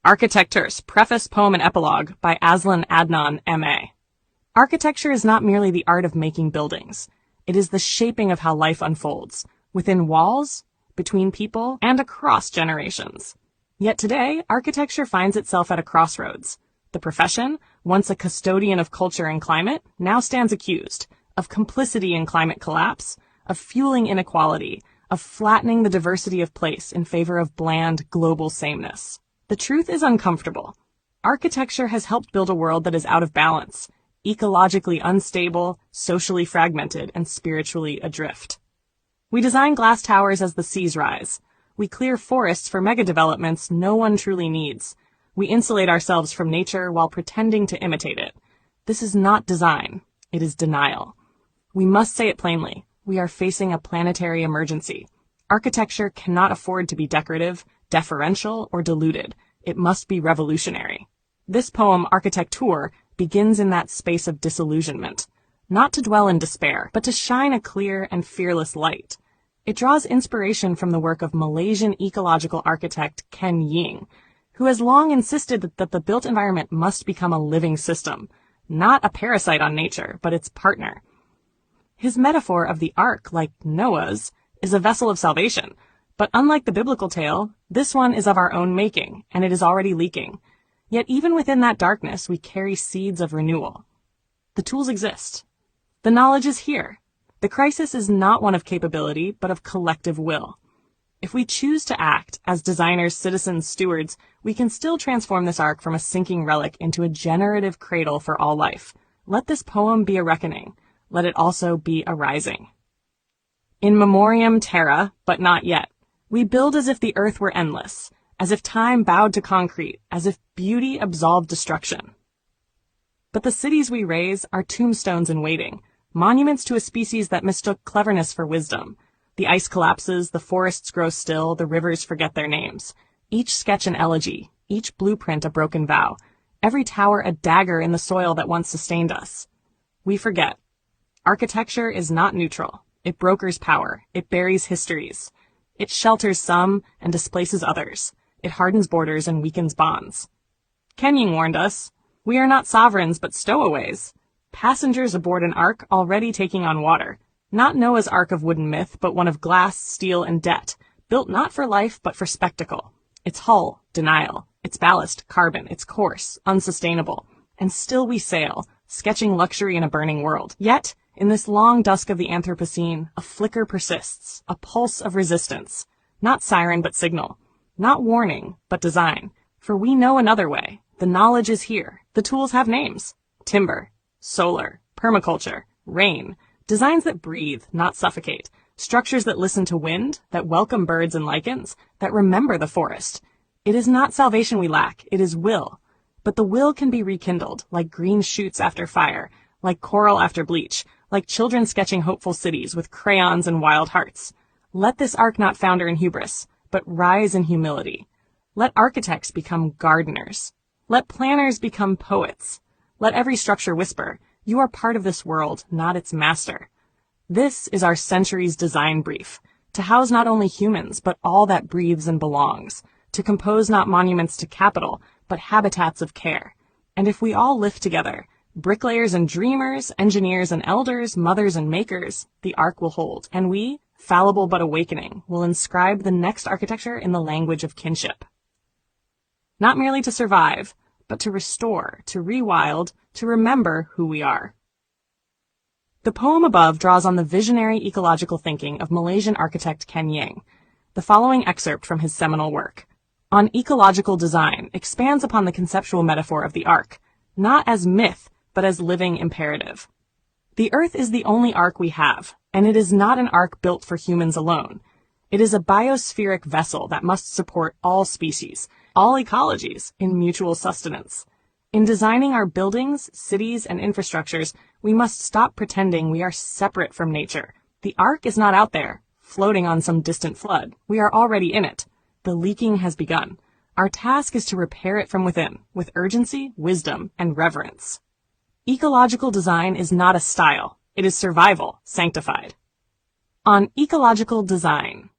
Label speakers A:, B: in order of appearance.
A: ARKITEKTUR's Preface, Poem, and Epilogue by Azlan Adnan, M.A. Architecture is not merely the art of making buildings. It is the shaping of how life unfolds, within walls, between people, and across generations. Yet today, architecture finds itself at a crossroads. The profession, once a custodian of culture and climate, now stands accused of complicity in climate collapse, of fueling inequality, of flattening the diversity of place in favor of bland, global sameness. The truth is uncomfortable. Architecture has helped build a world that is out of balance, ecologically unstable, socially fragmented, and spiritually adrift. We design glass towers as the seas rise. We clear forests for megadevelopments no one truly needs. We insulate ourselves from nature while pretending to imitate it. This is not design. It is denial. We must say it plainly. We are facing a planetary emergency. Architecture cannot afford to be decorative, deferential, or diluted. It must be revolutionary. This poem, ARKITEKTUR, begins in that space of disillusionment, not to dwell in despair, but to shine a clear and fearless light. It draws inspiration from the work of Malaysian ecological architect Ken Ying, who has long insisted that the built environment must become a living system, not a parasite on nature, but its partner. His metaphor of the ark, like Noah's, is a vessel of salvation. But unlike the biblical tale, this one is of our own making, and it is already leaking. Yet even within that darkness, we carry seeds of renewal. The tools exist. The knowledge is here. The crisis is not one of capability, but of collective will. If we choose to act as designers, citizens, stewards, we can still transform this ark from a sinking relic into a generative cradle for all life. Let this poem be a reckoning. Let it also be a rising. In memoriam terra, but not yet. We build as if the earth were endless, as if time bowed to concrete, as if beauty absolved destruction. But the cities we raise are tombstones in waiting, monuments to a species that mistook cleverness for wisdom. The ice collapses, the forests grow still, the rivers forget their names. Each sketch an elegy, each blueprint a broken vow, every tower a dagger in the soil that once sustained us. We forget. Architecture is not neutral. It brokers power. It buries histories. It shelters some and displaces others. It hardens borders and weakens bonds. Ken Ying warned us, we are not sovereigns but stowaways. Passengers aboard an ark already taking on water. Not Noah's ark of wooden myth, but one of glass, steel, and debt, built not for life but for spectacle. Its hull, denial. Its ballast, carbon. Its course, unsustainable. And still we sail, sketching luxury in a burning world. Yet, in this long dusk of the Anthropocene, a flicker persists, a pulse of resistance. Not siren, but signal. Not warning, but design. For we know another way. The knowledge is here. The tools have names. Timber, solar, permaculture, rain. Designs that breathe, not suffocate. Structures that listen to wind, that welcome birds and lichens, that remember the forest. It is not salvation we lack, it is will. But the will can be rekindled, like green shoots after fire, like coral after bleach, like children sketching hopeful cities with crayons and wild hearts. Let this ark not founder in hubris, but rise in humility. Let architects become gardeners. Let planners become poets. Let every structure whisper, you are part of this world, not its master. This is our century's design brief, to house not only humans, but all that breathes and belongs, to compose not monuments to capital, but habitats of care. And if we all lift together, bricklayers and dreamers, engineers and elders, mothers and makers, the ark will hold, and we, fallible but awakening, will inscribe the next architecture in the language of kinship. Not merely to survive, but to restore, to rewild, to remember who we are. The poem above draws on the visionary ecological thinking of Malaysian architect Ken Ying. The following excerpt from his seminal work, On Ecological Design, expands upon the conceptual metaphor of the ark, not as myth, but as living imperative. The earth is the only ark we have, and it is not an ark built for humans alone. It is a biospheric vessel that must support all species, all ecologies, in mutual sustenance. In designing our buildings, cities, and infrastructures, we must stop pretending we are separate from nature. The ark is not out there, floating on some distant flood. We are already in it. The leaking has begun. Our task is to repair it from within, with urgency, wisdom, and reverence. Ecological design is not a style. It is survival, sanctified. On ecological design.